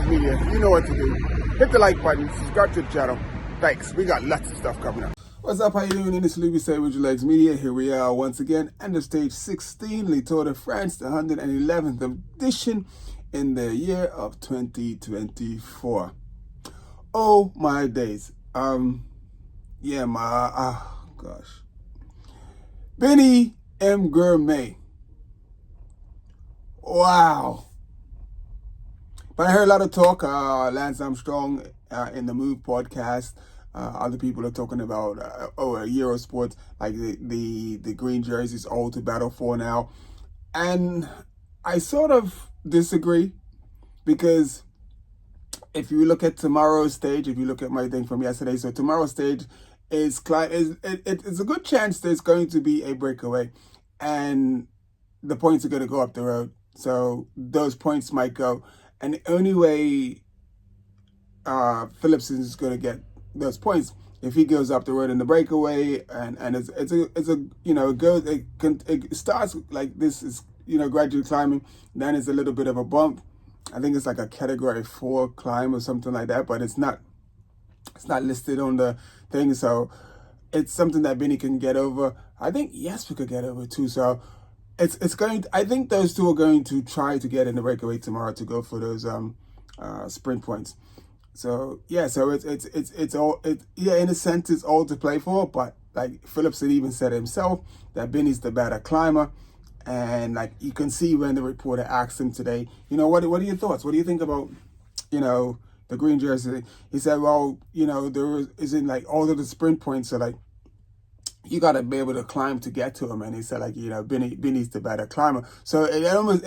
Media. You know what to do. Hit the like button, subscribe to the channel. Thanks. We got lots of stuff coming up. What's up? How you doing? This is Philipsen with Legs Media. Here we are once again at the stage 16, Le Tour de France, the 111th edition in the year of 2024. Oh my days. Gosh. Biniam Girmay. Wow. But I heard a lot of talk, Lance Armstrong in the Move podcast. Other people are talking about Eurosport, like the green jerseys all to battle for now. And I sort of disagree, because if you look at tomorrow's stage, if you look at my thing from yesterday, so tomorrow's stage is it's a good chance there's going to be a breakaway and the points are going to go up the road. So those points might go. And the only way Philipsen is going to get those points if he goes up the road in the breakaway, and it starts like this, is gradually climbing, then it's a little bit of a bump. I think it's like a category 4 climb or something like that, but it's not listed on the thing, so it's something that Benny can get over. I think Jasper could get over too, so it's going to, I think those two are going to try to get in the breakaway tomorrow to go for those sprint points. So yeah, so it's all in a sense it's all to play for, but like Philipsen even said himself that Benny's the better climber, and like you can see when the reporter asked him today, what are your thoughts? What do you think about the green jersey? He said, well, there isn't like all of the sprint points, so like you got to be able to climb to get to him. And he said, like, Benny's the better climber. So it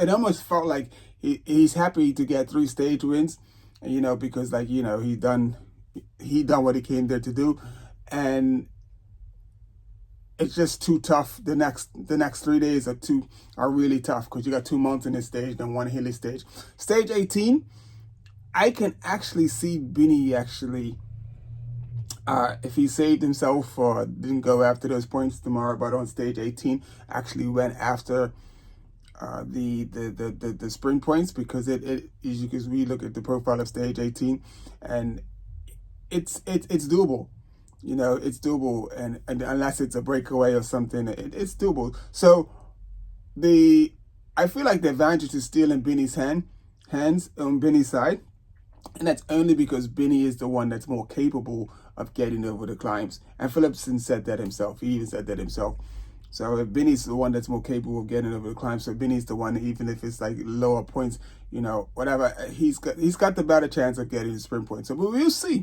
almost felt like he's happy to get 3 stage wins, because like, he done what he came there to do. And it's just too tough. The next 3 days are really tough, because you got 2 mountainous stage and 1 hilly stage. Stage 18, I can actually see Benny actually, if he saved himself or didn't go after those points tomorrow, but on stage 18 actually went after the sprint points, because because we look at the profile of stage 18 and it's doable. It's doable, and unless it's a breakaway or something, it's doable. So I feel like the advantage is still in Benny's hands on Benny's side, and that's only because Benny is the one that's more capable of getting over the climbs. And Philipsen said that himself. He even said that himself. So if Benny's the one that's more capable of getting over the climbs, so Benny's the one, even if it's like lower points, whatever, he's got the better chance of getting the sprint points. So but we'll see.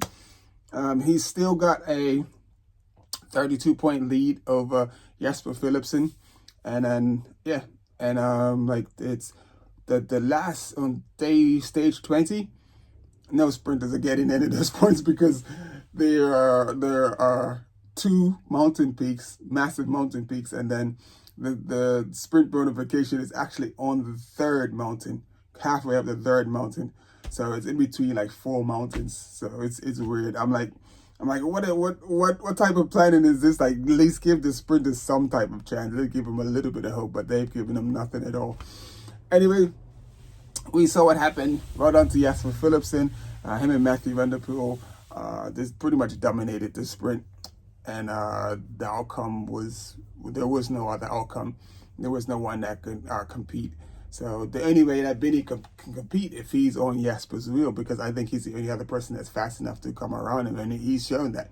He's still got a 32-point lead over Jasper Phililpsen, and then like it's the last on stage 20. No sprinters are getting any of those points, because there are 2 mountain peaks, massive mountain peaks, and then the sprint bonification is actually on the 3rd mountain, halfway up the 3rd mountain. So it's in between like 4 mountains. So it's weird. I'm like, what type of planning is this? Like, at least give the sprinters some type of chance. They give them a little bit of hope, but they've given them nothing at all. Anyway, we saw what happened. Well done to Jasper Philipsen. Him and Matthew Van Der Poel, this pretty much dominated the sprint, and the outcome was, there was no other outcome. There was no one that could compete. So the only way that Benny can compete if he's on Jasper's wheel, because I think he's the only other person that's fast enough to come around him, and he's shown that.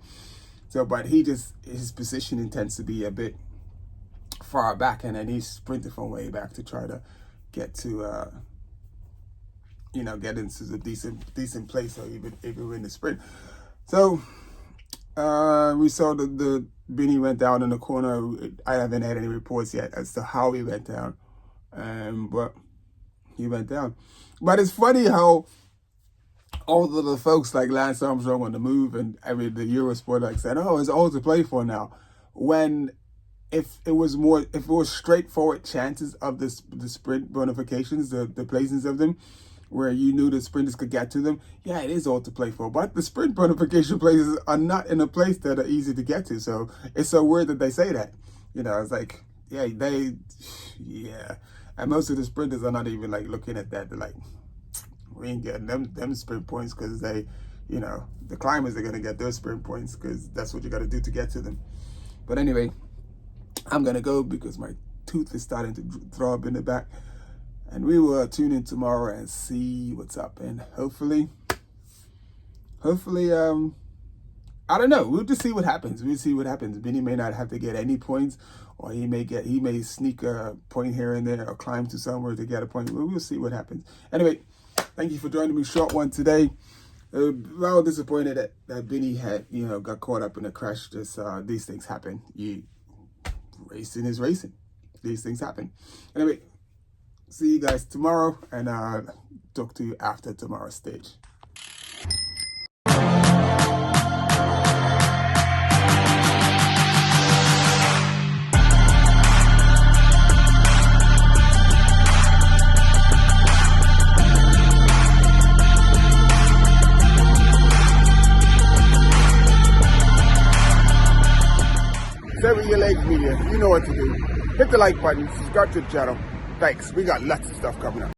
So, but his positioning tends to be a bit far back, and then he's sprinted from way back to try to get to get into a decent place, or even win the sprint. So we saw the Benny went down in the corner. I haven't had any reports yet as to how he went down, but he went down. But it's funny how all of the folks like Lance Armstrong on the Move and the Eurosport like said, "Oh, it's all to play for now." When if it was straightforward chances of the sprint bonifications, the placings of them, where you knew the sprinters could get to them, yeah, it is all to play for. But the sprint bonification places are not in a place that are easy to get to. So it's so weird that they say that. It's like, yeah. And most of the sprinters are not even like looking at that. They're like, we ain't getting them sprint points because they, you know, the climbers are going to get those sprint points because that's what you got to do to get to them. But anyway, I'm going to go because my tooth is starting to throb in the back. And we will tune in tomorrow and see what's up. And hopefully, I don't know. We'll just see what happens. We'll see what happens. Bini may not have to get any points, or he may sneak a point here and there, or climb to somewhere to get a point. We'll see what happens. Anyway, thank you for joining me. Short one today. Well disappointed that Bini had, you know, got caught up in a crash. Just these things happen. Racing is racing. These things happen. Anyway, see you guys tomorrow, and talk to you after tomorrow's stage. Sever your legs, media. You know what to do. Hit the like button, subscribe to the channel. Thanks. We got lots of stuff coming up.